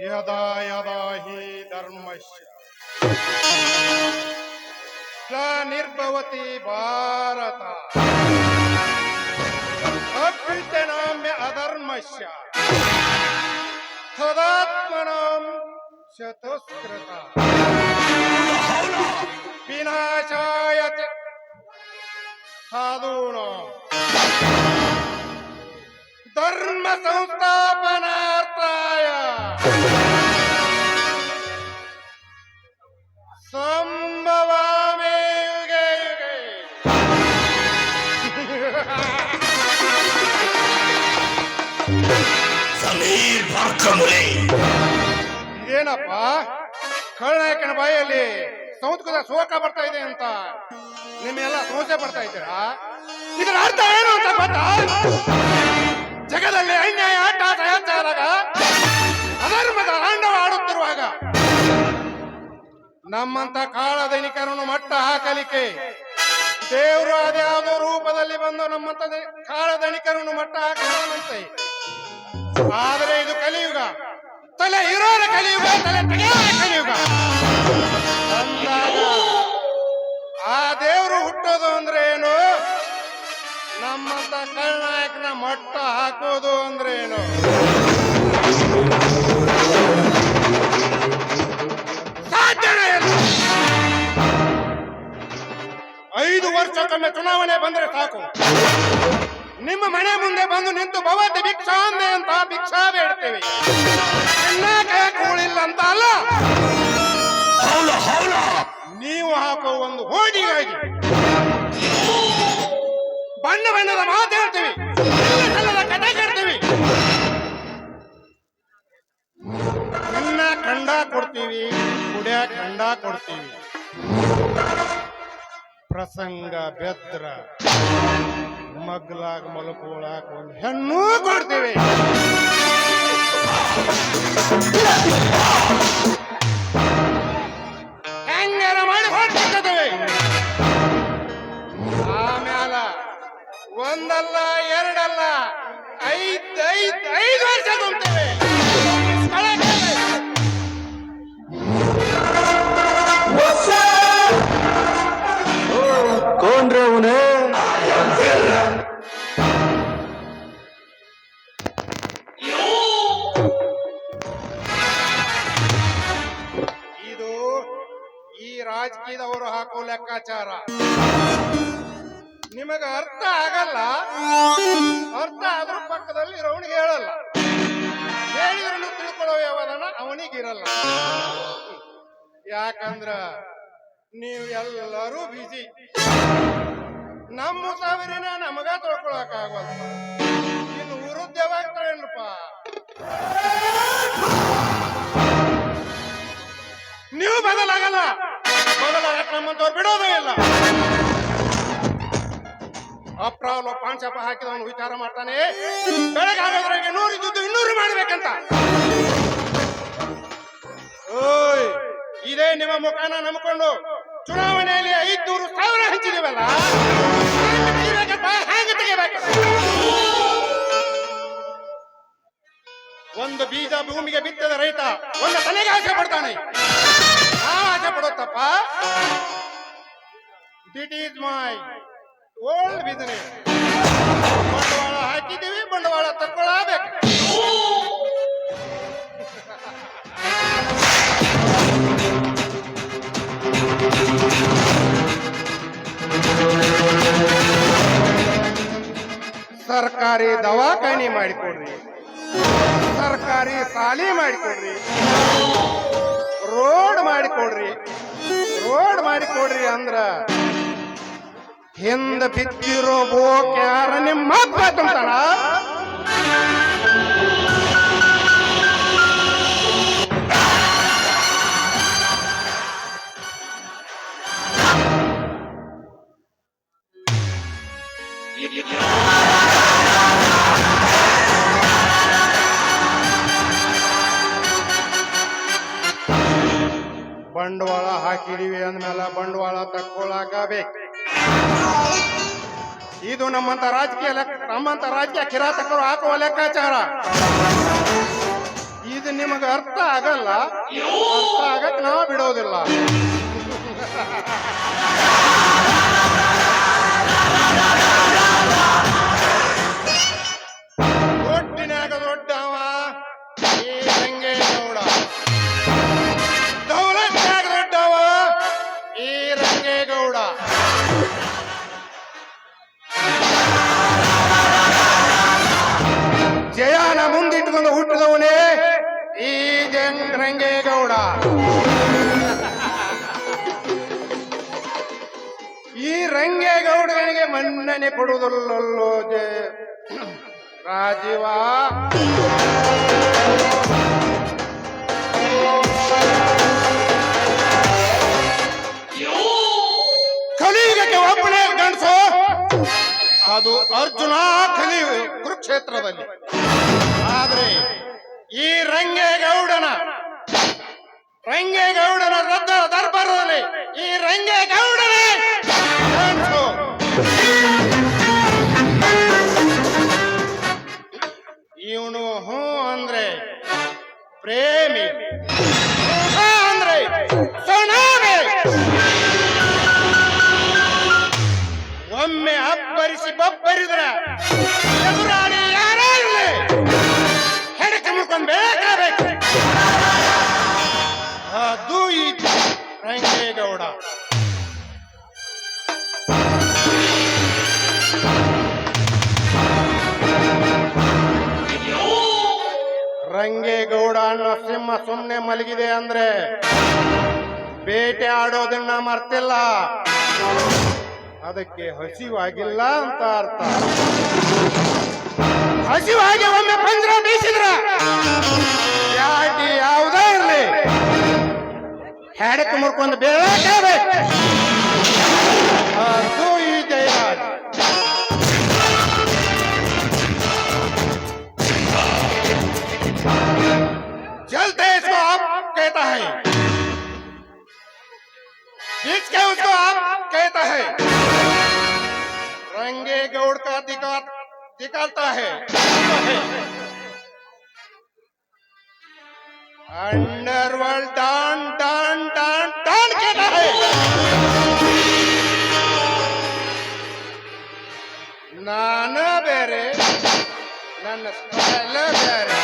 ಯದಾ ಯದಾ ಹಿ ಧರ್ಮಸ್ಯ ಗ್ಲಾನಿರ್ಭವತಿ ಭಾರತ ಅಭ್ಯುತ್ಥಾನಾಮ್ಯ ಅಧರ್ಮಸ್ಯ ತದಾತ್ಮನಾಂ ಚತುಷ್ಕೃತ ವಿನಾಶಾಯ ಚ ಸಾಧೂನಾಂ ಧರ್ಮ ಸಂಸ್ಥಾಪನಾರ್ಥಾಯ ಸಂಭವಾಮಿ ಯುಗೆ ಯುಗೆ. ಸಮೀರ್ ಭಾರ್ಕಮುರೆ ಇದೇನಪ್ಪ ಖಳನಾಯಕನ ಬಾಯಲ್ಲಿ ಸಂಸ್ಕೃತ ಶೋಕ ಬರ್ತಾ ಇದೆ ಅಂತ ನಿಮ್ಮೆಲ್ಲ ಸಮಸ್ಯೆ ಪಡ್ತಾ ಇದ್ದೀರಾ? ಇದರ ಅರ್ಥ ಏನು ಅಂತ ಗೊತ್ತಾ? ಜಗದಲ್ಲಿ ಅನ್ಯಾಯ ಅಟ್ಟಾಸ ಹೆಚ್ಚಾದಾಗ, ಅಧರ್ಮದ ತಾಂಡವ ಆಡುತ್ತಿರುವಾಗ ನಮ್ಮಂತ ಕಾಳಧನಿಕರನ್ನು ಮಟ್ಟ ಹಾಕಲಿಕ್ಕೆ ದೇವರು ಅದ್ಯಾವುದೋ ರೂಪದಲ್ಲಿ ಬಂದು ನಮ್ಮಂತ ಕಾಳಧನಿಕರನ್ನು ಮಟ್ಟ ಹಾಕದಂತೆ. ಆದರೆ ಇದು ಕಲಿಯುಗ, ತಲೆ ಇರೋರ ಕಲಿಯುಗ, ತಲೆ ತೆಗೆಯೋರ ಕಲಿಯುಗ ಅಂದಾಗ ಆ ದೇವರು ಹುಟ್ಟೋದು ಅಂದ್ರೆ ಏನು, ನಮ್ಮಂತ ಖಳನಾಯಕನ ಮಟ್ಟ ಹಾಕೋದು ಅಂದ್ರೆ ಏನು? ಸಾಧ್ಯನೇ ಇಲ್ಲ. 5 ವರ್ಷಕ್ಕೊಮ್ಮೆ ಚುನಾವಣೆ ಬಂದ್ರೆ ಸಾಕು, ನಿಮ್ಮ ಮನೆ ಮುಂದೆ ಬಂದು ನಿಂತು ಭವತಿ ಭಿಕ್ಷಾಂದೆ ಅಂತ ಭಿಕ್ಷಾ ಬೇಡ್ತೇವೆ. ಕೂಳಿಲ್ಲ ಅಂತ ಅಲ್ಲ, ನೀವು ಹಾಕೋ ಒಂದು ಹೋಡಿಗಾಗಿ ಬಣ್ಣ ಬಣ್ಣದ ಮಾತು ಹೇಳ್ತೀವಿ, ಕಥೆ ಕೇಳ್ತೀವಿ, ನಿನ್ನ ಕಂಡ ಕೊಡ್ತೀವಿ, ಕುಡಿಯ ಕಂಡ ಕೊಡ್ತೀವಿ, ಪ್ರಸಂಗ ಬೆದ್ರ ಮಗ್ಲಾಗ ಮಲಕೋಳಾಕ ಒಂದು ಹೆಣ್ಣು ಕೊಡ್ತೀವಿ. ಹೆಂಗಾರ ಮಾಡಿ ಹೊಡ್ತಿದ್ದೇವೆ. ಆಮ್ಯಾಲ ಒಂದಲ್ಲ ಎರಡಲ್ಲ 5 ವರ್ಷ ತುಂಬ್ತೇವೆ. ಕೌನ್ರೆ ಅವನೇ? ಇದು ಈ ರಾಜಕೀಯದವರು ಹಾಕೋ ಲೆಕ್ಕಾಚಾರ. ನಿಮಗ ಅರ್ಥ ಆಗಲ್ಲ, ಅರ್ಥ ಆದ್ರೂ ಪಕ್ಕದಲ್ಲಿ ಇರೋವನಿಗೆ ಹೇಳಲ್ಲ, ಹೇಳಿದ್ರೂ ತಿಳ್ಕೊಳ್ಳೋ ಯಾವದನ ಅವನಿಗಿರಲ್ಲ. ಯಾಕಂದ್ರ ನೀವು ಎಲ್ಲರೂ ಬಿಜಿ. ನಮ್ಮ ಸಾವಿರನ ನಮಗ ತೊಳ್ಕೊಳಕ್ ಆಗಲ್ಲ, ಇನ್ನು ವಿರುದ್ಧವಾಗ್ತಾರೇನಪ್ಪ. ನೀವು ಬದಲಾಗಲ್ಲ, ಬದಲಾಗಕ್ಕೆ ನಮ್ಮಂತವ್ರು ಬಿಡೋದೇ ಇಲ್ಲ. ಅಪ್ರಾವಲ ಪಾಂಚಾಪ ಹಾಕಿದವನು ವಿಚಾರ ಮಾಡ್ತಾನೆ, ಬೆಳಗಾಗೋದ್ರಾಗೆ 100 ಇದ್ದು 200 ಮಾಡ್ಬೇಕಂತ. ಓಯ್, ಇದೇ ನಿಮ್ಮ ಮುಖಾನ ನಂಬಿಕೊಂಡು ಚುನಾವಣೆಯಲ್ಲಿ 500,000 ಹಂಚಿದೀವಲ್ಲ, ಹ್ಯಾಂಗ ತೆಗಿಬೇಕು? ಒಂದು ಬೀಜ ಭೂಮಿಗೆ ಬಿತ್ತದ ರೈತ ಒಂದು ತಲೆಗೆ ಆಸೆ ಪಡ್ತಾನೆ. ನಾವು ಆಸೆ ಪಡೋತ್ತಪ್ಪ. This is my old business. ಬಂಡವಾಳ ಹಾಕಿದ್ದೀವಿ, ಬಂಡವಾಳ ತಕ್ಕೊಳ್ಳಬೇಕು. ಸರ್ಕಾರಿ ದವಾಖಾನೆ ಮಾಡಿಕೊಡ್ರಿ, ಸರ್ಕಾರಿ ಶಾಲೆ ಮಾಡಿಕೊಡ್ರಿ, ರೋಡ್ ಮಾಡಿಕೊಡ್ರಿ ಅಂದ್ರ ಹಿಂದ ಬಿದ್ದಿರೋ ಬೋಕ್ ಯಾರ ನಿಮ್ಮ ಅಪ್ಪ ತುಂಬ್ತಾನ? ಬಂಡವಾಳ ಹಾಕಿದೀವಿ ಅಂದ್ಮೇಲೆ ಬಂಡವಾಳ ತಕ್ಕೊಳಕಬೇಕು. ಇದು ನಮ್ಮಂತ ರಾಜಕೀಯ ಕಿರಾತಕರು ಹಾಕುವ ಲೆಕ್ಕಾಚಾರ. ಇದು ನಿಮಗೆ ಅರ್ಥ ಆಗಲ್ಲ, ಅರ್ಥ ಆಗಕ್ ನಾವು ಬಿಡೋದಿಲ್ಲ. ಒಟ್ಟಿನಾಗ ದೊಡ್ಡವ ಈ ರಂಗೇಗೌಡ, ದೌಲತ್ನಾಗ ದೊಡ್ಡವ ಈ ರಂಗೇಗೌಡ. ಜಯಾನ ಮುಂದಿಟ್ಟುಕೊಂಡು ಹುಟ್ಟಿದವನೇ ಈ ರಂಗೇಗೌಡ. ಈ ರಂಗೇಗೌಡನಿಗೆ ಮನ್ನಣೆ ಕೊಡುವುದಲ್ಲೋ ರಾಜೀವ. ಕಲಿಯುಗಕ್ಕೆ ಒಬ್ಬನೇ ಗಂಡಸು, ಅದು ಅರ್ಜುನ ಕುರುಕ್ಷೇತ್ರದಲ್ಲಿ. ಆದ್ರೆ ಈ ರಂಗೇಗೌಡನ ರದ್ದ ದರ್ಬಾರದಲ್ಲಿ ಈ ರಂಗೇಗೌಡನೇ ಗಂಡಸು. ಇವನು ಹೂ ಅಂದ್ರೆ ಪ್ರೇಮಿ, ಅಂದ್ರೆ ಸೊನಾಮಿ. ಒಮ್ಮೆ ಅಬ್ಬರಿಸಿ ಬಬ್ಬರಿದ್ರ ಎದುರಾಳಿ ಯಾರೇ ಇರಲಿ ಹೆಡಕ ಮುಡ್ಕೊಂಡು ಬೇಕಾಗಬೇಕು. ಅದು ಈ ರಂಗೇಗೌಡ. ರಂಗೇಗೌಡ ಅನ್ನೋ ಸಿಂಹ ಸುಮ್ಮನೆ ಮಲಗಿದೆ ಅಂದ್ರೆ ಬೇಟೆ ಆಡೋದನ್ನ ಮರ್ತಿಲ್ಲ, ಅದಕ್ಕೆ ಹಸಿವಾಗಿಲ್ಲ ಅಂತ ಅರ್ಥ. ಹಸಿವಾಗಿ ಒಮ್ಮೆ ಪಂಜರ ಬೀಸಿದ್ರ ಯಾವುದೇ ಇರಲಿ ಹೆಡಕ್ಕೆ ಮುರ್ಕೊಂಡು ಬೇಕಾಗಬೇಕು. ಅದು ಈ ಜಯರಾಜ್. चलते इसको आप कहता है, इसके उसको आप कहता है. रंगेगौड़ का दिखाता है. अंडरवर्ल्ड डान डान डान डान कहता है. नाना ಬೇರೆ, ನನ್ನ ಸ್ಟೈಲ್ ಬೇರೆ.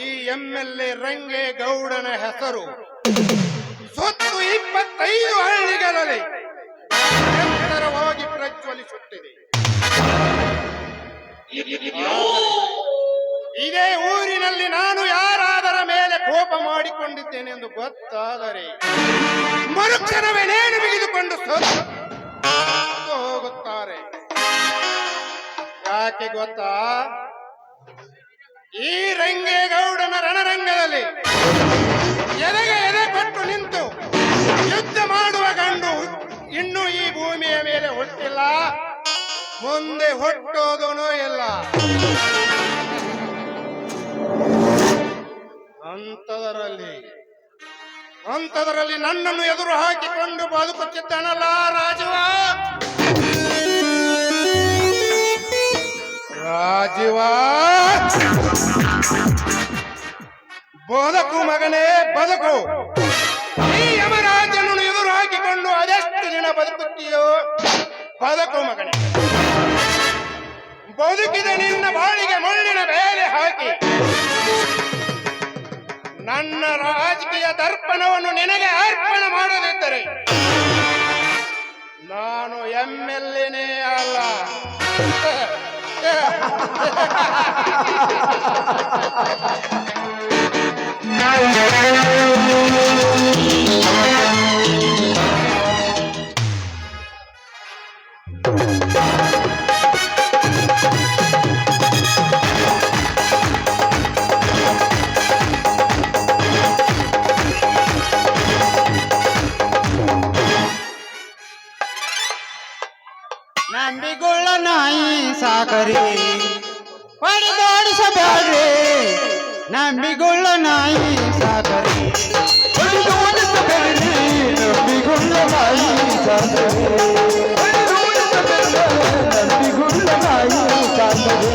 ಈ MLA ರಂಗೇಗೌಡನ ಹೆಸರು ಸುತ್ತು 25 ಹಳ್ಳಿಗಳಲ್ಲಿ ಎತ್ತರವಾಗಿ ಪ್ರಜ್ವಲಿಸುತ್ತಿದೆ. ಇದೇ ಊರಿನಲ್ಲಿ ನಾನು ಯಾರಾದರ ಮೇಲೆ ಕೋಪ ಮಾಡಿಕೊಂಡಿದ್ದೇನೆ ಎಂದು ಗೊತ್ತಾದರೆ ಮರುಕ್ಷಣವೇ ನೇಣು ಬಿಗಿದುಕೊಂಡು ಹೋಗುತ್ತೇನೆ. ಯಾಕೆ ಗೊತ್ತಾ? ಈ ರಂಗೇಗೌಡನ ರಣರಂಗದಲ್ಲಿ ಎದೆಗೆ ಎದೆ ಕೊಟ್ಟು ನಿಂತು ಯುದ್ಧ ಮಾಡುವ ಗಂಡು ಇನ್ನು ಈ ಭೂಮಿಯ ಮೇಲೆ ಹುಟ್ಟಿಲ್ಲ, ಮುಂದೆ ಹುಟ್ಟೋದೂ ಇಲ್ಲ. ಅಂಥದರಲ್ಲಿ ನನ್ನನ್ನು ಎದುರು ಹಾಕಿಕೊಂಡು ಬದುಕುತ್ತಿದ್ದಾನಲ್ಲ ರಾಜೀವ. ಬದುಕು ಮಗನೇ ಬದುಕು. ಈ ಯಮರಾಜನನ್ನು ಎದುರು ಹಾಕಿಕೊಂಡು ಅದೆಷ್ಟು ದಿನ ಬದುಕುತ್ತೀಯೋ ಬದುಕು ಮಗನೇ. ಬದುಕಿದ ನಿನ್ನ ಬಾಳಿಗೆ ಮುಳ್ಳಿನ ಬೇಲೆ ಹಾಕಿ ನನ್ನ ರಾಜಕೀಯ ದರ್ಪಣವನ್ನು ನಿನಗೆ ಅರ್ಪಣೆ ಮಾಡದಿದ್ದರೆ ನಾನು MLA ಅಲ್ಲ. ನಂಬಿಗೊಳ್ಳ ನಾಯಿ ಸಾಕರಿ ಹೊಡೆದೋಡಿಸಬೇಡ್ರಿ. ನಂಬಿಗೊಳ್ಳ ನಾಯಿ ಸಾಕರಿ ಹೊಡೆದೋಡಿಸಬೇಡ್ರಿ. ನಂಬಿಗೊಳ್ಳ ನಾಯಿ ಸಾಕರಿ ನಂಬಿಗೊಳ್ಳ ನಾಯಿ ಸಾಕರಿ.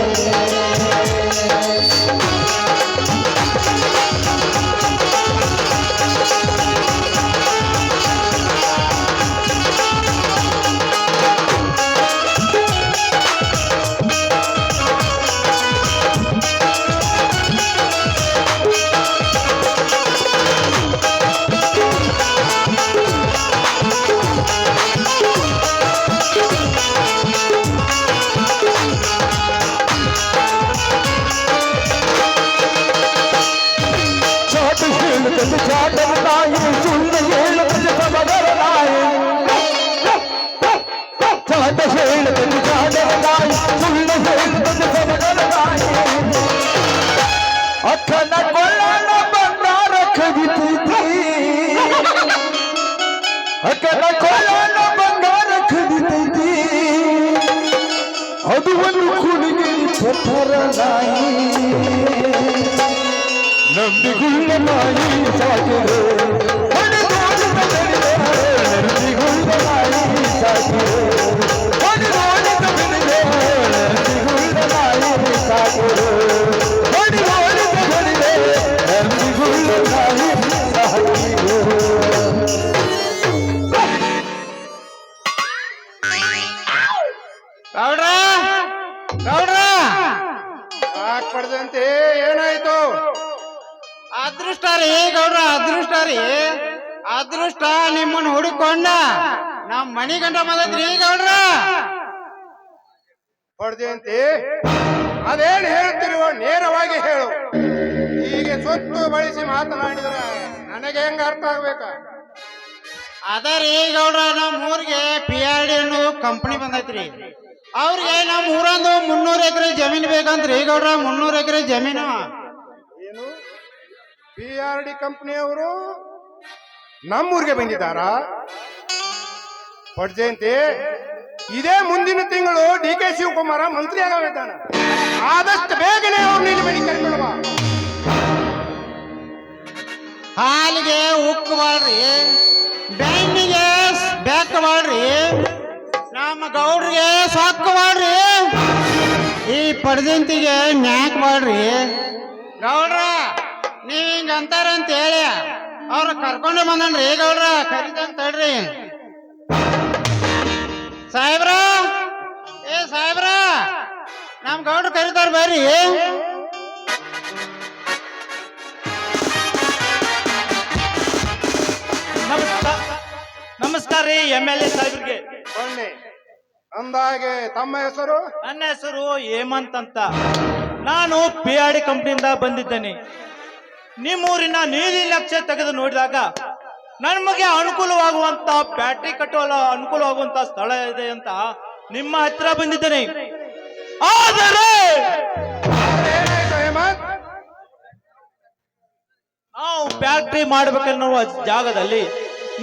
ಅಕ್ಕನ ಕೊಳ್ಳನ ಬಂಗಾರ ಖರೀದೈತಿ. ಅಕ್ಕನ ಕೊಳ್ಳನ ಬಂಗಾರ ಖರೀದೈತಿ. ಅದು ಒಂದು ಕುಣಿಗೆ ಪಥರ ನಾಯಿ. ನಂಬಿಗುಳ್ಳ ನಾಯಿ ಸಾಕಿದೆ ನಂಬಿಗುಳ್ಳ ನಾಯಿ ಸಾಕಿದೆ ನಂಬಿಗುಳ್ಳ ನಾಯಿ ಸಾಕಿದೆ ನಂಬಿಗುಳ್ಳ ನಾಯಿ ಸಾಕಿದೆ. ಗೌಡ್ರ ಗೌಡ್ರ ಪಡೆದಂತೆ ಏನಾಯ್ತು? ಅದೃಷ್ಟ ರೀ ಗೌಡ್ರ, ಅದೃಷ್ಟ ರೀ. ಅದೃಷ್ಟ ನಿಮ್ಮನ್ನು ಹುಡುಕೊಂಡ ನಮ್ ಮನಿ ಗಂಟ ಬಂದದ್ರಿ ಗೌಡ್ರ. ಪಡೆದಂತೆ ಅದೇನು ಹೇಳ್ತಿರುವ ನೇರವಾಗಿ ಹೇಳು. ಹೀಗೆ ಸೊತ್ತು ಬಳಸಿ ಮಾತನಾಡಿದ್ರೆ ನನಗೆ ಹೆಂಗ ಅರ್ಥ ಆಗ್ಬೇಕ? ಅದ ರೀ ಗೌಡ್ರ, ನಮ್ಮ ಊರಿಗೆ PRD ಅನ್ನೋ ಕಂಪನಿ ಬಂದೈತ್ರಿ. ಅವ್ರಿಗೆ ನಮ್ಮ ಊರಂದು 300 ಎಕರೆ ಜಮೀನು ಬೇಕಂತ್ರಿ ಗೌಡ್ರ. 300 ಎಕರೆ ಜಮೀನು. ಏನು PRD ಕಂಪನಿಯವರು ನಮ್ಮೂರಿಗೆ ಬಂದಿದ್ದಾರಾ? ಪಡ್ಜಯಂತಿ, ಇದೇ ಮುಂದಿನ ತಿಂಗಳು DK ಶಿವಕುಮಾರ ಮಂತ್ರಿ ಆಗವಿದ್ದಾನೆ. ಆದಷ್ಟು ಬೇಗನೆ ಅವ್ರು ನೀನು ಮನೆ ಕರ್ಕೊಂಡು ಬಾ. ಹಾಲಿಗೆ ಉಕ್ಕು ಬಾಳ್ರಿ, ಬೆನ್ನಿಗೆ ಬೆಕ್ಕ ಬಾಳ್ರಿ, ನಮ್ಮ ಗೌಡ್ರಿಗೆ ಸಾಕು ಬಾಳ್ರಿ, ಈ ಪಡ್ಜಂತಿಗೆ ನ್ಯಾಕ್ ಬಾಳ್ರಿ. ಗೌಡ್ರ ನೀವ್ ಹಿಂಗ ಅಂತಾರಂತ ಹೇಳಿ ಅವ್ರ ಕರ್ಕೊಂಡು ಬಂದನ್ರಿ ಗೌಡ್ರ. ಕರಿತಂತ ತಡ್ರಿ ಸಾಹೇಬ್ರ. ಏ ಸಾಹೇಬ್ರ, ನಮ್ ಗೌಡ್ರು ಕರಿತಾರ ಬರ್ರಿ. ನಮಸ್ಕಾರ ರೀ MLA ಸಾಹೇಬ್ರಿಗೆ. ಬನ್ನಿ. ಅಂದಾಗೆ ತಮ್ಮ ಹೆಸರು? ನನ್ನ ಹೆಸರು ಹೇಮಂತ್ ಅಂತ. ನಾನು PRD ಕಂಪ್ನಿಯಿಂದ ಬಂದಿದ್ದೇನೆ. ನಿಮ್ಮೂರಿನ ನೀಲಿ ನಕ್ಷೆ ತೆಗೆದು ನೋಡಿದಾಗ ನಮಗೆ ಅನುಕೂಲವಾಗುವಂತ ಬ್ಯಾಟ್ರಿ ಕಟ್ಟುವ ಅನುಕೂಲವಾಗುವಂತ ಸ್ಥಳ ಇದೆ ಅಂತ ನಿಮ್ಮ ಹತ್ರ ಬಂದಿದ್ದೇನೆ. ಆದರೆ ಏನಾಯ್ತು ಹೇಮಂತ್? ನಾವು ಫ್ಯಾಕ್ಟ್ರಿ ಮಾಡ್ಬೇಕೆನ್ನುವ ಜಾಗದಲ್ಲಿ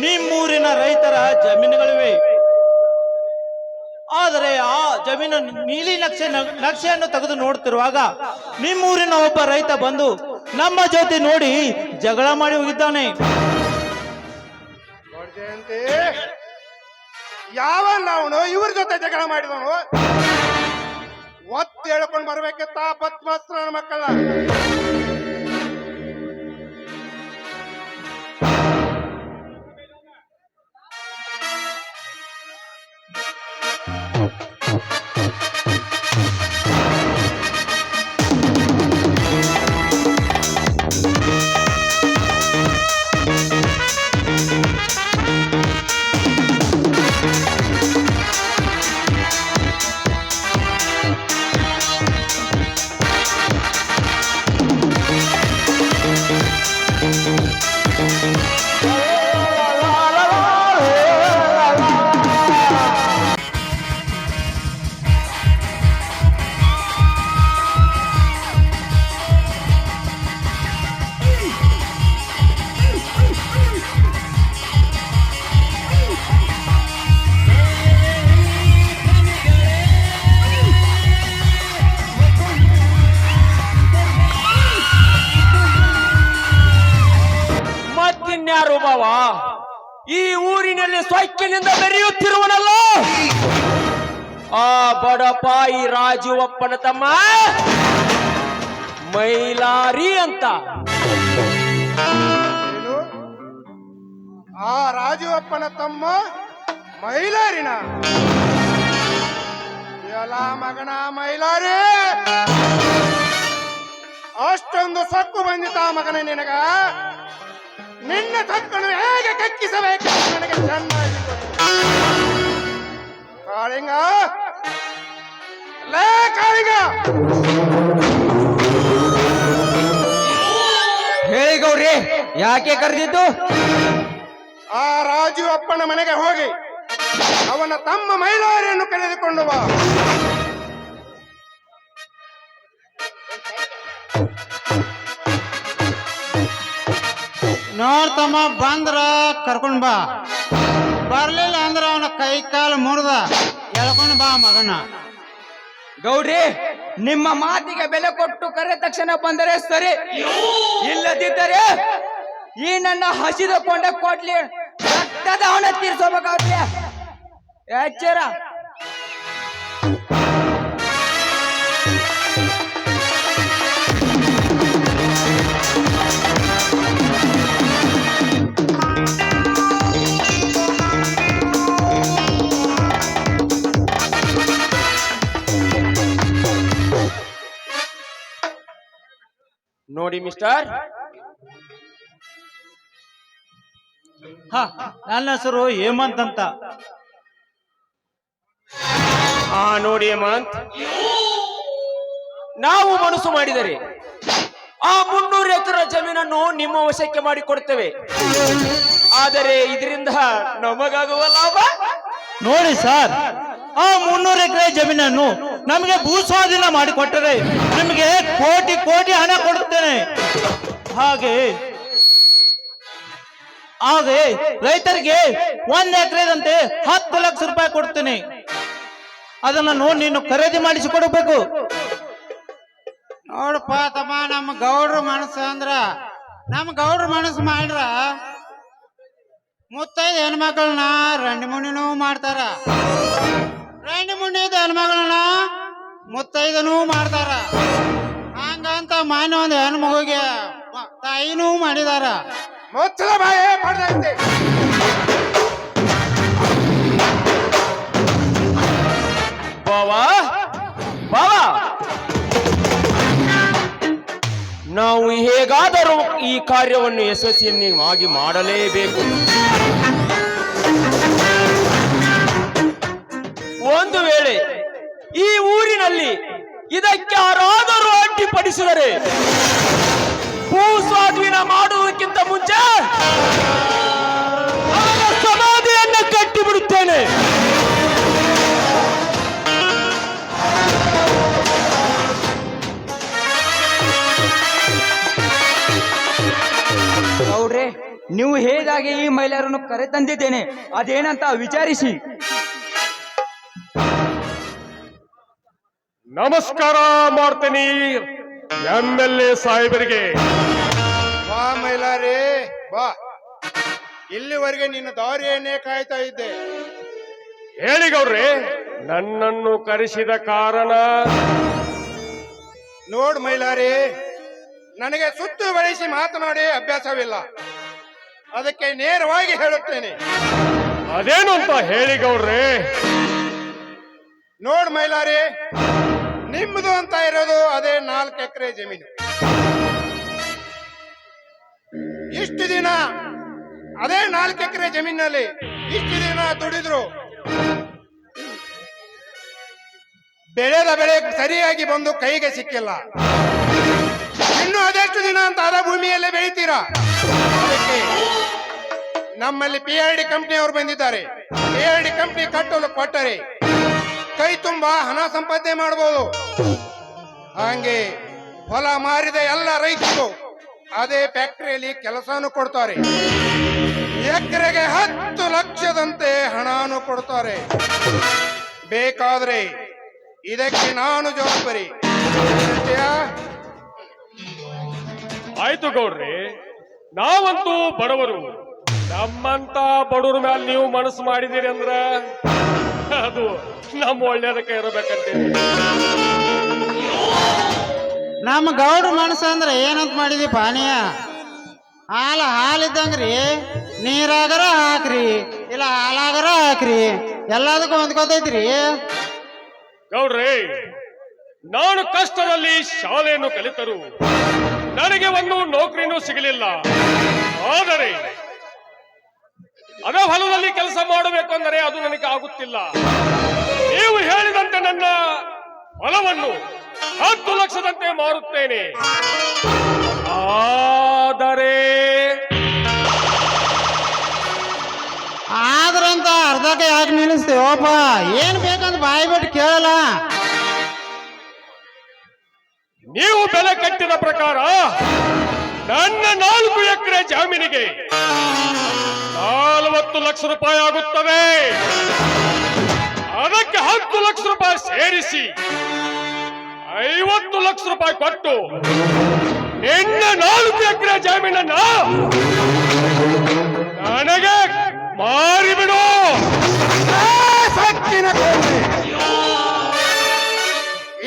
ನಿಮ್ಮೂರಿನ ರೈತರ ಜಮೀನುಗಳಿವೆ. ಆದರೆ ಆ ಜಮೀನು ನೀಲಿ ನಕ್ಷೆಯನ್ನು ತೆಗೆದು ನೋಡ್ತಿರುವಾಗ ನಿಮ್ಮೂರಿನ ಒಬ್ಬ ರೈತ ಬಂದು ನಮ್ಮ ಜೊತೆ ನೋಡಿ ಜಗಳ ಮಾಡಿ ಹೋಗಿದ್ದಾನೆ. ಜಯಂತಿ, ಯಾವಲ್ಲ ಅವನು ಇವ್ರ ಜೊತೆ ಜಗಳ ಮಾಡಿದವನು? ಒತ್ತು ಹೇಳ್ಕೊಂಡು ಬರ್ಬೇಕಿತ್ತ ಪತ್ಮಾಸ್ತ್ರ ಮಕ್ಕಳ. ಮತ್ತಿನ್ಯಾರು ಬಾವ ಈ ಊರಿನಲ್ಲಿ ಸ್ವೈಕ್ಯನಿಂದ ಬೆರೆಯುತ್ತಿರುವನಲ್ಲ ಆ ಬಡಪಾಯಿ ರಾಜುವಪ್ಪನ ತಮ್ಮ ಮೈಲಾರಿ ಅಂತ. ಏನು? ಆ ರಾಜುವಪ್ಪನ ತಮ್ಮ ಮೈಲಾರಿನ? ಎಲ್ಲ ಮಗನ ಮೈಲಾರಿ, ಅಷ್ಟೊಂದು ಸಕ್ಕು ಬಂದಿತ ಮಗನ ನಿನಗ? ನಿನ್ನ ತಕ್ಕನ್ನು ಹೇಗೆ ಕಕ್ಕಿಸಬೇಕು ನನಗೆ ಚೆನ್ನಾಗಿ ಗೊತ್ತು. ಕಾಳಿಂಗ, ಲೇ ಕಾಳಿಂಗ, ಹೇಳಿ ಗೌರಿ, ಯಾಕೆ ಕರೆದಿದ್ದು? ಆ ರಾಜು ಅಪ್ಪನ ಮನೆಗೆ ಹೋಗಿ ಅವನ ತಮ್ಮ ಮೈಲಾರಿಯನ್ನು ಕರೆದುಕೊಂಡು ಬಾ. ನೋಡ್ತಮ್ಮ, ಬಂದ್ರ ಕರ್ಕೊಂಡ್ ಬಾ, ಬರ್ಲಿಲ್ಲ ಅಂದ್ರ ಅವನ ಕೈ ಕಾಲು ಮುರಿದ ಎಳ್ಕೊಂಡ್ ಬಾ ಮಗನ. ಗೌಡ್ರಿ, ನಿಮ್ಮ ಮಾತಿಗೆ ಬೆಲೆ ಕೊಟ್ಟು ಕರೆ ತಕ್ಷಣ ಬಂದರೆ ಸರಿ, ಇಲ್ಲದಿದ್ದರೆ ಈ ನನ್ನ ಹಸಿದ ಕೊಂಡ ಕೊಡ್ಲಿ ರಕ್ತದ ಅವನ ತೀರ್ಸೋಬೇಕಾಗ್ಲಿ. ಎಚ್ಚರ. ನೋಡಿ ಮಿಸ್ಟರ್, ನನ್ನ ಹೆಸರು ಹೇಮಂತ್ ಅಂತ. ನೋಡಿ ಹೇಮಂತ್, ನಾವು ಮನಸ್ಸು ಮಾಡಿದರೆ ಆ 300 ಎಕರೆ ಜಮೀನನ್ನು ನಿಮ್ಮ ವಶಕ್ಕೆ ಮಾಡಿಕೊಡ್ತೇವೆ. ಆದರೆ ಇದರಿಂದ ನಮಗಾಗುವ ಲಾಭ ನೋಡಿ ಸರ್, ಆ 300 ಎಕರೆ ಜಮೀನನ್ನು ನಮಗೆ ಭೂಸ್ವಾಧೀನ ಮಾಡಿಕೊಟ್ಟರೆ ನಿಮಗೆ ಕೋಟಿ ಕೋಟಿ ಹಣ ಕೊಡುತ್ತೇನೆ. ಹಾಗೆ ರೈತರಿಗೆ 1 ಎಕರೆದಂತೆ 10 ಲಕ್ಷ ರೂಪಾಯಿ ಕೊಡ್ತೇನೆ. ಅದನ್ನು ನೀನು ಖರೀದಿ ಮಾಡಿಸಿಕೊಡಬೇಕು. ನೋಡಪ್ಪ ತಮ್ಮ, ನಮ್ಮ ಗೌಡ್ರ ಮನಸ್ಸು ಅಂದ್ರ ನಮ್ಮ ಗೌಡ್ರ ಮನಸ್ಸು ಮಾಡ್ರ ಮುತ್ತೈದ ಹೆಣ್ಮಕ್ಳನ್ನ ರಂಡಿ ಮುಣಿನೂ ಮಾಡ್ತಾರ, ರಂಡಿ ಮುಣಿದ ಹೆಣ್ಮಕ್ಳನ್ನ ಮುತ್ತೈದನೂ ಮಾಡ್ತಾರ. ಹಂಗಂತ ಮಾನ್ಯ ಒಂದು ಹೆಣ್ಮಗುಗೆ ತಾಯಿನೂ ಮಾಡಿದಾರ. ಮುಚ್ಚಲ ಬಾಯೇ ಪಡೆದಂತೆ. ಬಾವಾ ಬಾವಾ, ನಾವು ಹೇಗಾದರೂ ಈ ಕಾರ್ಯವನ್ನು ಯಶಸ್ವಿಯಾಗಿ ಮಾಡಲೇಬೇಕು. ಒಂದು ವೇಳೆ ಈ ಊರಿನಲ್ಲಿ ಇದಕ್ಕೆ ಯಾರಾದರೂ ಅಡ್ಡಿಪಡಿಸಿದರೆ ಭೂ ಸ್ವಾಧೀನ ಮಾಡುವುದಕ್ಕಿಂತ ಮುಂಚೆ ಅವನ ಸಮಾಧಿಯನ್ನು ಕಟ್ಟಿಬಿಡುತ್ತೇನೆ. ನೀವು ಹೇಳಿದಾಗೆ ಈ ಮಹಿಳೆಯರನ್ನು ಕರೆ ತಂದಿದ್ದೇನೆ, ಅದೇನಂತ ವಿಚಾರಿಸಿ. ನಮಸ್ಕಾರ ಮಾಡ್ತೀನಿ MLA ಸಾಹೇಬರಿಗೆ. ಬಾ ಮೈಲಾರಿ ಬಾ. ಇಲ್ಲಿವರೆಗೆ ನಿನ್ನ ದಾರಿಯನ್ನೇ ಕಾಯ್ತಾ ಇದ್ದೆ. ಹೇಳಿ ಗೌಡ್ರೆ, ನನ್ನನ್ನು ಕರೆಸಿದ ಕಾರಣ? ನೋಡ್ ಮೈಲಾರಿ, ನನಗೆ ಸುತ್ತು ಬಳಸಿ ಮಾತನಾಡಿ ಅಭ್ಯಾಸವಿಲ್ಲ, ಅದಕ್ಕೆ ನೇರವಾಗಿ ಹೇಳುತ್ತೇನೆ. ಅದೇನು ಅಂತ ಹೇಳಿ ಗೌಡ್ರೆ. ನೋಡ್ ಮೈಲಾರಿ, ನಿಮ್ಮದು ಅಂತ ಇರೋದು ಅದೇ 4 ಎಕರೆ ಜಮೀನು. ಇಷ್ಟು ದಿನ ಅದೇ 4 ಎಕರೆ ಜಮೀನಲ್ಲಿ ಇಷ್ಟು ದಿನ ದುಡಿದ್ರು, ಬೆಳೆದ ಬೆಳೆ ಸರಿಯಾಗಿ ಬಂದು ಕೈಗೆ ಸಿಕ್ಕಿಲ್ಲ. ಇನ್ನು ಅದೆಷ್ಟು ದಿನ ಅಂತ ಅದ ಭೂಮಿಯಲ್ಲೇ ಬೆಳಿತೀರಾ? ಅದಕ್ಕೆ ನಮ್ಮಲ್ಲಿ PRD ಕಂಪ್ನಿಯವರು ಬಂದಿದ್ದಾರೆ. PRD ಕಂಪ್ನಿ ಕಟ್ಟಲು ಕೊಟ್ಟರೆ ಕೈ ತುಂಬಾ ಹಣ ಸಂಪಾದನೆ ಮಾಡಬಹುದು. ಹಾಗೆ ಹೊಲ ಮಾರಿದ ಎಲ್ಲ ರೈತರು ಅದೇ ಫ್ಯಾಕ್ಟರಿಯಲ್ಲಿ ಕೆಲಸನೂ ಕೊಡ್ತಾರೆ. ಎಕರೆಗೆ 10 ಲಕ್ಷದಂತೆ ಹಣನು ಕೊಡ್ತಾರೆ. ಬೇಕಾದ್ರೆ ಇದಕ್ಕೆ ನಾನು ಜವಾಬ್ದಾರಿ. ಆಯ್ತು ಗೌಡ್ರೆ, ನಾವಂತೂ ಬಡವರು. ನಮ್ಮಂತ ಬಡವ್ರ ಮೇಲೆ ನೀವು ಮನಸ್ಸು ಮಾಡಿದಿರಿ ಅಂದ್ರ ಅದು ನಮ್ಮ ಒಳ್ಳೇದಕ್ಕೆ ಇರಬೇಕಂತೀನಿ. ನಮ್ಮ ಗೌಡ್ರ ಮನಸ್ಸು ಅಂದ್ರೆ ಏನಂತ ಮಾಡಿದಿ ಪಾನೀಯ? ಹಾಲಿದ್ದಂಗ್ರಿ, ನೀರಾಗರ ಹಾಕ್ರಿ, ಇಲ್ಲ ಹಾಲಾಗರ ಹಾಕ್ರಿ, ಎಲ್ಲದಕ್ಕೂ ಹೊಂದ್ಕೋತೈತ್ರಿ. ಗೌಡ್ರೆ, ನಾನು ಕಷ್ಟದಲ್ಲಿ ಶಾಲೆಯನ್ನು ಕಲಿತರು ನನಗೆ ಒಂದು ನೌಕರಿನೂ ಸಿಗಲಿಲ್ಲ. ಆದರೆ ಅದ ಹೊಲದಲ್ಲಿ ಕೆಲಸ ಮಾಡಬೇಕು ಅಂದರೆ ಅದು ನನಗೆ ಆಗುತ್ತಿಲ್ಲ. ನೀವು ಹೇಳಿದಂತೆ ನನ್ನ ಹೊಲವನ್ನು 10 ಲಕ್ಷದಂತೆ ಮಾರುತ್ತೇನೆ. ಆದ್ರಂತ ಅರ್ಧಕ್ಕೆ ಯಾಕೆ ನಿಲ್ಲಿಸ್ತೇವಪ್ಪ? ಏನ್ ಬೇಕಂತ ಬಾಯಿ ಬಿಟ್ಟು ಕೇಳಲ್ಲ. ನೀವು ಬೆಲೆ ಕಟ್ಟಿದ ಪ್ರಕಾರ ನನ್ನ 4 ಎಕರೆ ಜಮೀನಿಗೆ 40 ಲಕ್ಷ ರೂಪಾಯಿ ಆಗುತ್ತದೆ. ಅದಕ್ಕೆ 10 ಲಕ್ಷ ರೂಪಾಯಿ ಸೇರಿಸಿ 50 ಲಕ್ಷ ರೂಪಾಯಿ ಕೊಟ್ಟು ನಿನ್ನ 4 ಎಕರೆ ಜಮೀನನ್ನ ನನಗೆ ಮಾರಿಬಿಡು.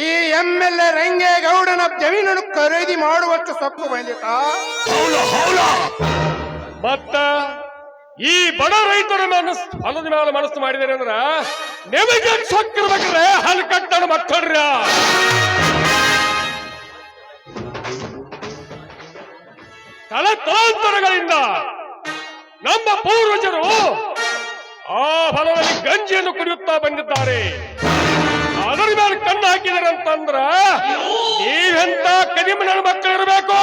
ಈ MLA ರಂಗೇಗೌಡನ ಜಮೀನನ್ನು ಖರೀದಿ ಮಾಡುವಷ್ಟು ಸೊಪ್ಪು ಬಂದಿತಾ? ಮತ್ತ ಈ ಬಡ ರೈತರ ಹೊಲದ ಮೇಲೆ ಮನಸ್ಸು ಮಾಡಿದಾರೆ ಅಂದ್ರ ನಿಮಗೆ ಸೊಕ್ಕಿರ್ಬೇಕ್ರೆ ಹಲ್ ಕಟ್ಟಣ ಮಕ್ಕಳ್ರ. ತಲಾಂತರಗಳಿಂದ ನಮ್ಮ ಪೂರ್ವಜರು ಆ ಹೊಲದಲ್ಲಿ ಗಂಜಿಯನ್ನು ಕುಡಿಯುತ್ತಾ ಬಂದಿದ್ದಾರೆ. ಅದರ ಮೇಲೆ ಕಣ್ಣು ಹಾಕಿದಾರೆ ಅಂತಂದ್ರ ನೀವೆಂತ ಕಡಿಮೆ ನನ್ನ ಮಕ್ಕಳಿರಬೇಕು.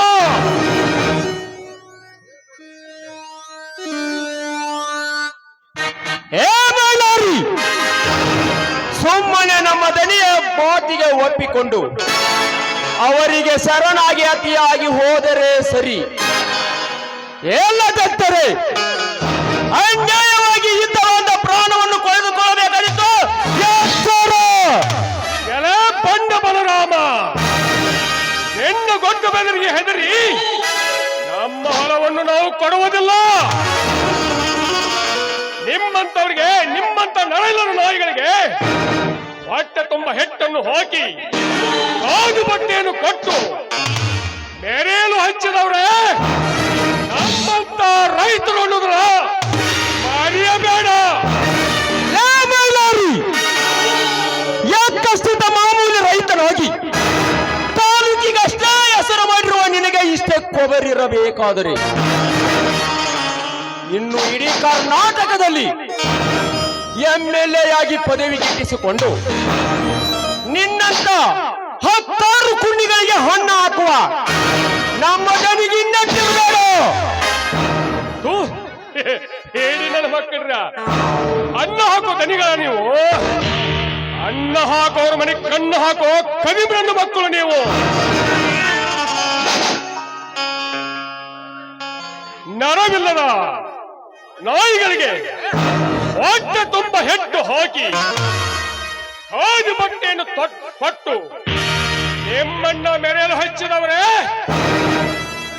ಸುಮ್ಮನೆ ನಮ್ಮ ದನಿಯ ಮಾತಿಗೆ ಒಪ್ಪಿಕೊಂಡು ಅವರಿಗೆ ಶರಣಾಗಿ ಅತಿಯಾಗಿ ಹೋದರೆ ಸರಿ. ಎಲ್ಲದಂತರೆ ಅನ್ಯಾಯವಾಗಿ ಇದ್ದವಾದ ಪ್ರಾಣವನ್ನು ಕಳೆದುಕೊಳ್ಳಬೇಕಾಗಿತ್ತು. ಎಲೆ ಬಂಡ ಬಲರಾಮ, ಹೆಣ್ಣು ಗೊಡ್ಡು ಬೆದರಿಗೆ ಹೆದರಿ ನಮ್ಮ ಹೊಲವನ್ನು ನಾವು ಕೊಡುವುದಿಲ್ಲ. ನಿಮ್ಮಂತವ್ರಿಗೆ, ನಿಮ್ಮಂತ ನರಳನ ನಾಯಿಗಳಿಗೆ ಹೊಟ್ಟೆ ತುಂಬ ಹೆಟ್ಟನ್ನು ಹಾಕಿ ಕಾದು ಬಟ್ಟೆಯನ್ನು ಕೊಟ್ಟು ಮೇರೇಲು ಹಚ್ಚಿದವ್ರೆ ನಮ್ಮಂತ ರೈತರು ಅನ್ನೋದ್ರ ಮರೆಯಬೇಡ. ಯಾಕಷ್ಟಿದ್ದ ಮಾಮೂಲಿ ರೈತನಾಗಿ ತಾಲೂಕಿಗಷ್ಟೇ ಹೆಸರು ಮಾಡಿರುವ ನಿನಗೆ ಇಷ್ಟೇ ಕೊಬರಿರಬೇಕಾದರೆ ಇನ್ನು ಇಡೀ ಕರ್ನಾಟಕದಲ್ಲಿ MLA ಆಗಿ ಪದವಿ ಗಿಟ್ಟಿಸಿಕೊಂಡು ನಿನ್ನಂತ 10 ಕುಂಡಿಗಳಿಗೆ ಹೊನ್ನ ಹಾಕುವ ನಮ್ಮ ಜನಿಗೆ ಇನ್ನಟ್ಟಿರಬೇಡ. ಹೇಳಿ ನನ್ನ ಮಕ್ಕಳ್ರ, ಅನ್ನ ಹಾಕೋ ದನಿಗಳ ನೀವು, ಅನ್ನ ಹಾಕೋರ ಮನೆಗೆ ಕಣ್ಣು ಹಾಕೋ ಕವಿಬ್ರನ್ನು ಮಕ್ಕಳು ನೀವು. ನರವಿಲ್ಲದ ನಾಯಿಗಳಿಗೆ ಹೊಟ್ಟೆ ತುಂಬ ಹೆಟ್ಟು ಹಾಕಿ ಹಾದಿ ಬಟ್ಟೆಯನ್ನು ಕೊಟ್ಟು ನಿಮ್ಮನ್ನ ಮೆರೆಯಲು ಹಚ್ಚಿದವರೇ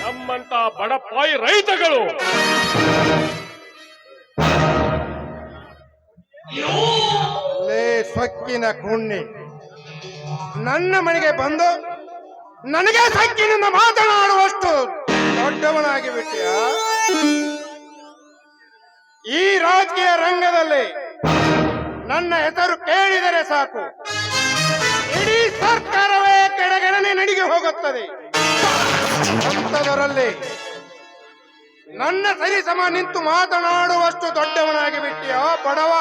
ನಮ್ಮಂತ ಬಡಪಾಯಿ ರೈತಗಳು. ಲೇ ಸೊಕ್ಕಿನ ಕುಣ್ಣಿ, ನನ್ನ ಮನೆಗೆ ಬಂದು ನನಗೆ ಸಕ್ಕಿನಿಂದ ಮಾತನಾಡುವಷ್ಟು ದೊಡ್ಡವನಾಗಿ ಬಿಟ್ಟಿಯ. ಈ ರಾಜಕೀಯ ರಂಗದಲ್ಲಿ ನನ್ನ ಹೆಸರು ಕೇಳಿದರೆ ಸಾಕು, ಇಡೀ ಸರ್ಕಾರವೇ ಕೆಳಗಣನೆ ನಡಿಗೆ ಹೋಗುತ್ತದೆ. ಅಂಥದರಲ್ಲಿ ನನ್ನ ಸರಿಸಮ ನಿಂತು ಮಾತನಾಡುವಷ್ಟು ದೊಡ್ಡವನಾಗಿ ಬಿಟ್ಟಿಯ ಬಡವ.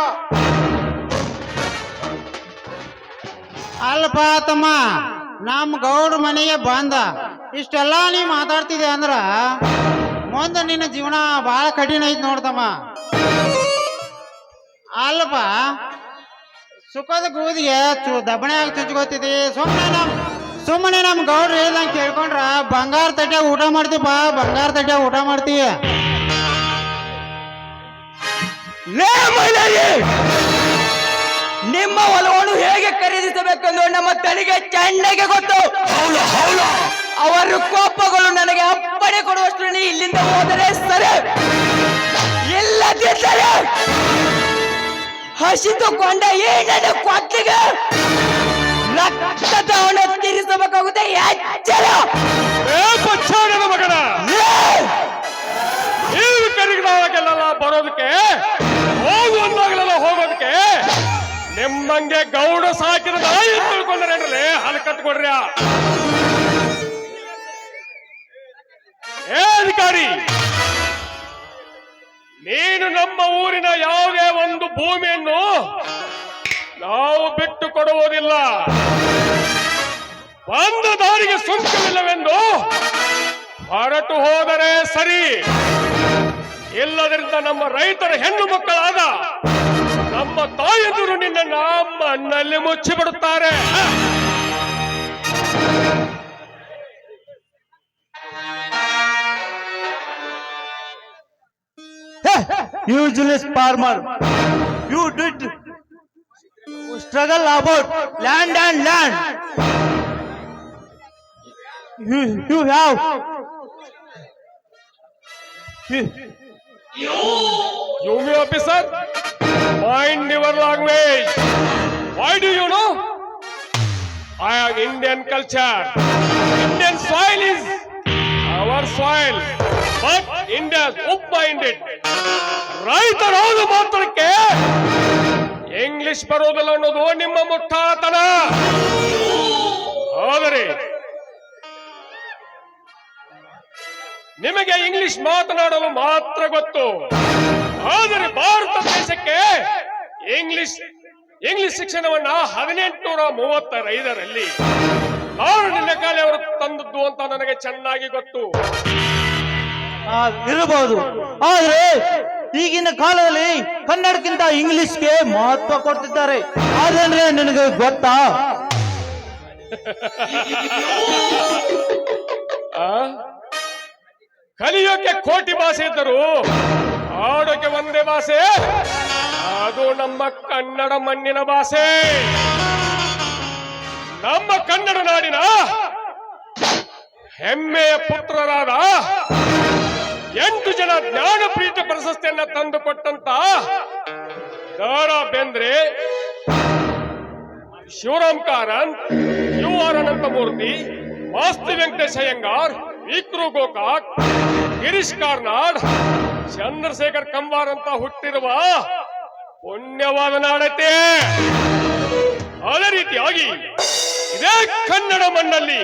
ಅಲ್ಪ ತಮ್ಮ, ನಮ್ಮ ಗೌಡ್ರ ಮನೆಗೆ ಬಂದ ಇಷ್ಟೆಲ್ಲ ನೀ ಮಾತಾಡ್ತಿದ್ದೆ ಅಂದ್ರ ಮುಂದೆ ನಿನ್ನ ಜೀವನ ಬಹಳ ಕಠಿಣ ಐತಿ ನೋಡ್ತಮ್ಮ. ಅಲ್ಪ ಸುಖದ ಕೂದಿಗೆ ದಬ್ಬಣೆಯಾಗಿ ಚುಚ್ಕೋತಿದ್ದಿ. ಸುಮ್ಮನೆ ನಮ್ಮ ಗೌಡ್ರು ಹೇಳ್ದಂಗೆ ಕೇಳ್ಕೊಂಡ್ರ ಬಂಗಾರ ತಟ್ಟೆ ಊಟ ಮಾಡ್ತೀಪ, ಬಂಗಾರ ತಟ್ಟೆ ಊಟ ಮಾಡ್ತೀಯ. ಲೇ ಮಹಿಳೆಯರೇ, ನಿಮ್ಮ ಹೊಲವನ್ನು ಹೇಗೆ ಖರೀದಿಸಬೇಕೆಂದು ನಮ್ಮ ತಲೆಗೆ ಚೆನ್ನಾಗಿ ಗೊತ್ತು. ಅವರ ಕೋಪಗಳು ನನಗೆ ಅಪ್ಪಣೆ ಕೊಡುವಷ್ಟು ನೀ ಇಲ್ಲಿಂದ ಹೋದರೆ ಸರಿ, ಇಲ್ಲದಿದ್ದರೆ ಹಸಿದುಕೊಂಡ ಈ ನನ್ನ ಕೊಟ್ಟಿಗೆ ರಕ್ತದಾನ ತೀರಿಸಬೇಕಾಗುತ್ತೆ. ಎಚ್ಚರ ಪಚ್ಚಾಣನ ಮಗನ, ನೀವು ಕರಿಗಿದಾಗೆಲ್ಲ ಬರೋದಕ್ಕೆ, ಹೋಗುವಂದಾಗಲೆಲ್ಲ ಹೋಗೋದಕ್ಕೆ ನಿಮ್ಮಂಗೆ ಗೌಡ ಸಾಕಿದ ನಾಯಿ ತಿಳ್ಕೊಂಡ್ರೇನ್ರೇ ಹಲ್ ಕತ್ಕೊಡ್ರಿ. ಏ ಅಧಿಕಾರಿ, ನೀನು ನಮ್ಮ ಊರಿನ ಯಾವುದೇ ಒಂದು ಭೂಮಿಯನ್ನು ನಾವು ಬಿಟ್ಟು ಕೊಡುವುದಿಲ್ಲ. ಒಂದು ದಾರಿಗೆ ಸುಂಕವಿಲ್ಲವೆಂದು ಹೊರಟು ಹೋದರೆ ಸರಿ, ಇಲ್ಲದರಿಂದ ನಮ್ಮ ರೈತರ ಹೆಣ್ಣು ಮಕ್ಕಳಾದ ನಮ್ಮ ತಾಯಂದಿರು ನಿನ್ನ ಮಣ್ಣಲ್ಲಿ ಮುಚ್ಚಿಬಿಡುತ್ತಾರೆ. Useless farmer, you did struggle about land and land. You have You may officer, mind your language. Why do you know? I have Indian culture. Indian soil is our soil, but India is open-minded. ರೈತರಾದ ಮಾತ್ರಕ್ಕೆ English ಬರೋದಿಲ್ಲ ಅನ್ನೋದು ನಿಮ್ಮ ಮುಟ್ಟಾತನ. ಆದರೆ ನಿಮಗೆ English ಮಾತನಾಡಲು ಮಾತ್ರ ಗೊತ್ತು. ಆದರೆ ಭಾರತ ದೇಶಕ್ಕೆ ಇಂಗ್ಲಿಷ್ ಶಿಕ್ಷಣವನ್ನ 1835ರಲ್ಲಿ ಲಾರ್ಡ್ ಕಾಲೆ ಅವರು ತಂದದ್ದು ಅಂತ ನನಗೆ ಚೆನ್ನಾಗಿ ಗೊತ್ತು. ಇರಬಹುದು, ಆದ್ರೆ ಈಗಿನ ಕಾಲದಲ್ಲಿ ಕನ್ನಡಕ್ಕಿಂತ ಇಂಗ್ಲಿಷ್ಗೆ ಮಹತ್ವ ಕೊಡ್ತಿದ್ದಾರೆ. ಅದಂದ್ರೆ ನಿನಗೆ ಗೊತ್ತಾ? ಕಲಿಯೋಕೆ ಕೋಟಿ ಭಾಷೆ ಇದ್ದರು, ಆಡೋಕೆ ಒಂದೇ ಭಾಷೆ, ಅದು ನಮ್ಮ ಕನ್ನಡ ಮಣ್ಣಿನ ಭಾಷೆ. ನಮ್ಮ ಕನ್ನಡ ನಾಡಿನ ಹೆಮ್ಮೆಯ ಪುತ್ರರಾದ 8 ಜನ ಜ್ಞಾನಪೀಠ ಪ್ರಶಸ್ತಿಯನ್ನ ತಂದುಕೊಟ್ಟಂತ ದ.ರಾ. ಬೇಂದ್ರೆ, ಶಿವರಾಮ್ ಕಾರಂತ್, ಯು.ಆರ್. ಅನಂತಮೂರ್ತಿ, ಮಾಸ್ತಿ ವೆಂಕಟೇಶ್ ಅಯ್ಯಂಗಾರ್, ವಿಕ್ರು ಗೋಕಾಕ್, ಗಿರೀಶ್ ಕಾರ್ನಾಡ್, ಚಂದ್ರಶೇಖರ್ ಕಂಬಾರ್ ಅಂತ ಹುಟ್ಟಿರುವ ಪುಣ್ಯವಾದ ನಾಡತೆ. ಅದೇ ರೀತಿಯಾಗಿ ಇದೇ ಕನ್ನಡ ಮಣ್ಣಲ್ಲಿ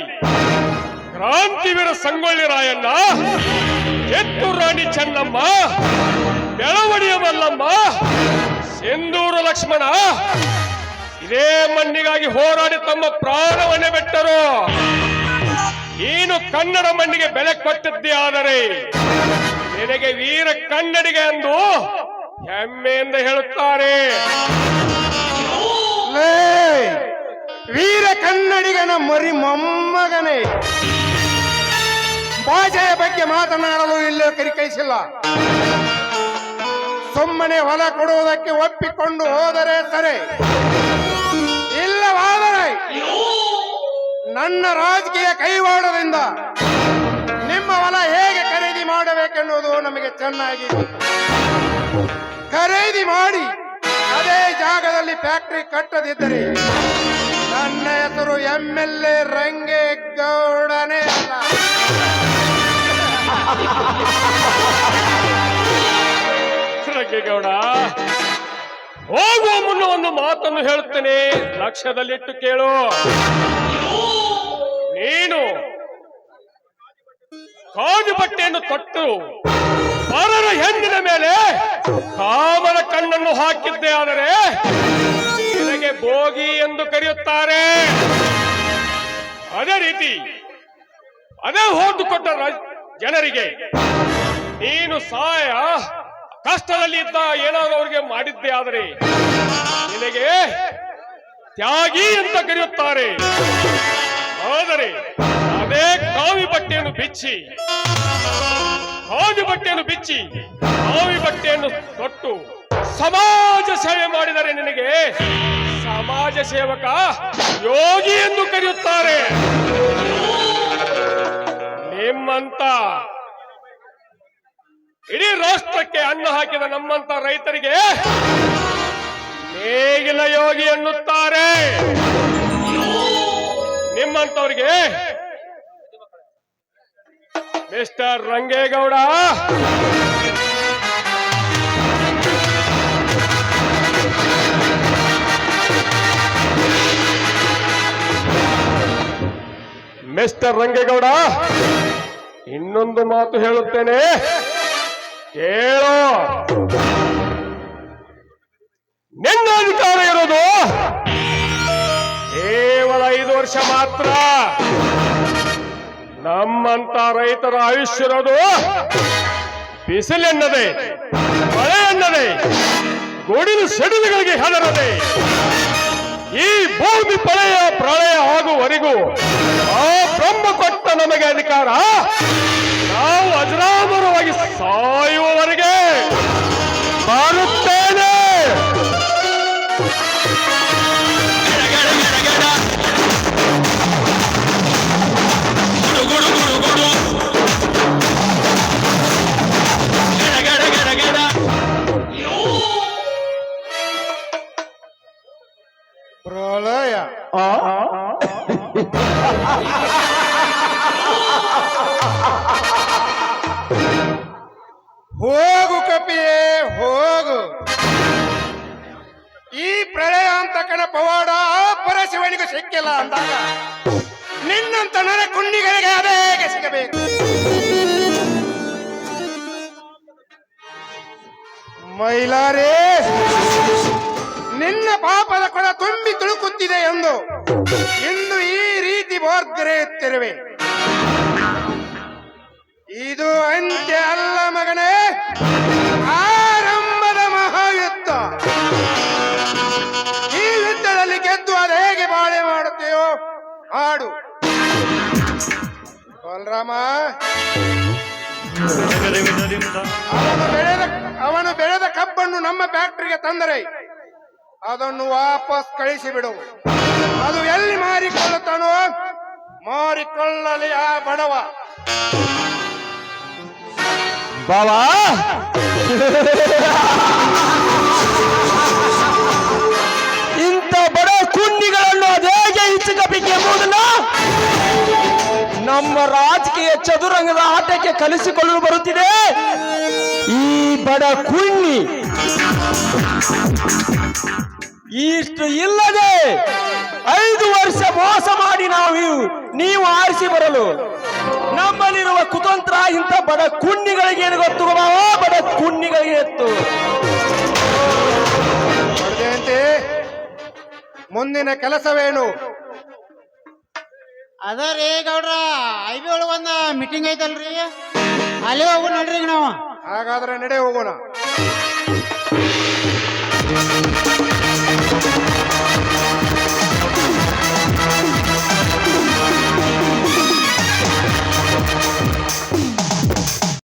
ಕ್ರಾಂತಿವೀರ ಸಂಗೊಳ್ಳಿ ರಾಯಣ್ಣ, ಕಿತ್ತೂರು ರಾಣಿ ಚೆನ್ನಮ್ಮ, ಬೆಳವಡಿಯ ಮಲ್ಲಮ್ಮ, ಸಿಂಧೂರು ಲಕ್ಷ್ಮಣ ಇದೇ ಮಣ್ಣಿಗಾಗಿ ಹೋರಾಡಿ ತಮ್ಮ ಪ್ರಾಣವನ್ನೇ ಬಿಟ್ಟರು. ನೀನು ಕನ್ನಡ ಮಣ್ಣಿಗೆ ಬೆಲೆ ಕೊಟ್ಟಿದ್ದೇ ಆದರೆ ನಿನಗೆ ವೀರ ಕನ್ನಡಿಗೆ ಎಂದು ಹೆಮ್ಮೆಯಿಂದ ಹೇಳುತ್ತಾರೆ. ವೀರ ಕನ್ನಡಿಗನ ಮರಿ ಮೊಮ್ಮಗನೇ, ಭಾಷೆಯ ಬಗ್ಗೆ ಮಾತನಾಡಲು ಇಲ್ಲೇ ಕೈಸಿಲ್ಲ. ಸುಮ್ಮನೆ ಹೊಲ ಕೊಡುವುದಕ್ಕೆ ಒಪ್ಪಿಕೊಂಡು ಹೋದರೆ ಸರಿ, ಇಲ್ಲವಾದರೆ ನನ್ನ ರಾಜಕೀಯ ಕೈವಾಡದಿಂದ ನಿಮ್ಮ ಹೊಲ ಹೇಗೆ ಖರೀದಿ ಮಾಡಬೇಕೆನ್ನುವುದು ನಮಗೆ ಚೆನ್ನಾಗಿ ಗೊತ್ತು. ಖರೀದಿ ಮಾಡಿ ಅದೇ ಜಾಗದಲ್ಲಿ ಫ್ಯಾಕ್ಟರಿ ಕಟ್ಟದಿದ್ದರೆ ನನ್ನ ಹೆಸರು MLA ರಂಗೇಗೌಡನೇ ಅಲ್ಲ. ರಂಗೇಗೌಡ, ಹೋಗುವ ಮುನ್ನ ಒಂದು ಮಾತನ್ನು ಹೇಳುತ್ತೇನೆ, ಲಕ್ಷ್ಯದಲ್ಲಿಟ್ಟು ಕೇಳು. ನೀನು ಕಾಜು ಬಟ್ಟೆಯನ್ನು ತೊಟ್ಟು ಪರರ ಹೆಣ್ಣಿನ ಮೇಲೆ ಕಾಮನ ಕಣ್ಣನ್ನು ಹಾಕಿದ್ದೆ ಆದರೆ ನಿನಗೆ ಭೋಗಿ ಎಂದು ಕರೆಯುತ್ತಾರೆ. ಅದೇ ರೀತಿ ಅದೇ ಹೊಂದಿಕೊಟ್ಟ ಜನರಿಗೆ ನೀನು ಸಹಾಯ ಕಷ್ಟದಲ್ಲಿ ಇದ್ದ ಏನಾದರೂ ಅವರಿಗೆ ಮಾಡಿದ್ದೆ ಆದರೆ ನಿನಗೆ ತ್ಯಾಗಿ ಅಂತ ಕರೆಯುತ್ತಾರೆ. ಆದರೆ ಅದೇ ಕಾವಿ ಬಟ್ಟೆಯನ್ನು ಬಿಚ್ಚಿ ಕಾವಿ ಬಟ್ಟೆಯನ್ನು ತೊಟ್ಟು ಸಮಾಜ ಸೇವೆ ಮಾಡಿದರೆ ನಿನಗೆ ಸಮಾಜ ಸೇವಕ ಯೋಗಿ ಎಂದು ಕರೆಯುತ್ತಾರೆ. ನಿಮ್ಮಂತ ಇಡೀ ರಾಷ್ಟ್ರಕ್ಕೆ ಅನ್ನ ಹಾಕಿದ ನಮ್ಮಂತ ರೈತರಿಗೆ ನೇಗಿಲ ಯೋಗಿ ಎನ್ನುತ್ತಾರೆ. ನಿಮ್ಮಂತವರಿಗೆ ಮಿಸ್ಟರ್ ರಂಗೇಗೌಡ, ಇನ್ನೊಂದು ಮಾತು ಹೇಳುತ್ತೇನೆ, ಕೇಳೋ. ನಿನ್ನ ಅಧಿಕಾರ ಇರೋದು ಕೇವಲ 5 ವರ್ಷ ಮಾತ್ರ. ನಮ್ಮಂತ ರೈತರ ಆಯುಷ್ಯ ಇರೋದು ಬಿಸಿಲೆನ್ನದೆ, ಮಳೆ ಎನ್ನದೆ, ಗೋಡಿನ ಸಿಡಿಲುಗಳಿಗೆ ಹೆದರದೆ ಈ ಭೂಮಿ ಪ್ರಳಯ ಆಗುವವರೆಗೂ ಆ ಬ್ರಹ್ಮ ಕೊಟ್ಟ ನಮಗೆ ಅಧಿಕಾರ ನಾವು ಅಜರಾಮರವಾಗಿ ಸಾಯುವವರೆಗೆ ಬಾಳುತ್ತೇನೆ. ಪ್ರಳಯ ಹೋಗು ಕಪಿಯೇ ಹೋಗು. ಈ ಪ್ರಳಯ ಅಂತ ಕಣ ಪವಾಡ ಪರಶಿವನಿಗೂ ಸಿಕ್ಕಿಲ್ಲ ಅಂದಾಗ ನಿನ್ನಂತ ನರ ಕುಂಡಿಗಳಿಗೆ ಅದೇ ಸಿಗಬೇಕು. ಮೈಲಾರೇ, ನಿನ್ನ ಪಾಪದ ಕೊಡ ತುಂಬಿ ತುಳುಕುತ್ತಿದೆ ಎಂದು ಇಂದು ಈ ರೀತಿ ಬೋರ್ಗರೆಯುತ್ತಿರುವೆ. ಇದು ಅಂತ್ಯ ಅಲ್ಲ ಮಗನೇ, ಆರಂಭದ ಮಹಾಯುದ್ಧ. ಈ ಯುದ್ಧದಲ್ಲಿ ಗೆದ್ದು ಅದು ಹೇಗೆ ಬಾಳೆ ಮಾಡುತ್ತೆಯೋ ಆಡು. ಬಲರಾಮ, ಅವನು ಬೆಳೆದ ಕಬ್ಬನ್ನು ನಮ್ಮ ಫ್ಯಾಕ್ಟರಿಗೆ ತಂದರೆ ಅದನ್ನು ವಾಪಸ್ ಕಳಿಸಿಬಿಡು. ಅದು ಎಲ್ಲಿ ಮಾರಿಕೊಳ್ಳುತ್ತಾನೋ ಮಾರಿಕೊಳ್ಳಲಿ ಆ ಬಡವ. ಬಾಬಾ, ಇಂಥ ಬಡ ಕುಂಡಿಗಳನ್ನು ಅದೇಗೆ ಇಚ್ಚಕಬೇಕು ಎಂಬುದನ್ನ ನಮ್ಮ ರಾಜಕೀಯ ಚದುರಂಗದ ಆಟಕ್ಕೆ ಕಲಿಸಿಕೊಳ್ಳಲು ಬರುತ್ತಿದೆ ಈ ಬಡ ಕುಂಡಿ. ಇಷ್ಟು ಇಲ್ಲದೆ 5 ವರ್ಷ ಮೋಸ ಮಾಡಿ ನೀವು ಆರಿಸಿ ಬರಲು ನಮ್ಮಲ್ಲಿರುವ ಕುತಂತ್ರ ಇಂಥ ಬಡ ಕುಂಡಿಗಳಿಗೆ ಏನು ಗೊತ್ತು ಬಾವ? ಬಡ ಕುಂಡಿಗಳಿಗೆ ಎತ್ತು. ಮುಂದಿನ ಕೆಲಸವೇನು? ಅದ ರೀ ಗೌಡ್ರ, IB ಒಳಗ ಒಂದು ಮೀಟಿಂಗ್ ಐತಲ್ರಿ, ಅಲ್ಲಿ ಹೋಗು ನಡ್ರಿ ನಾವು. ಹಾಗಾದ್ರೆ ನಡೆ ಹೋಗೋಣ.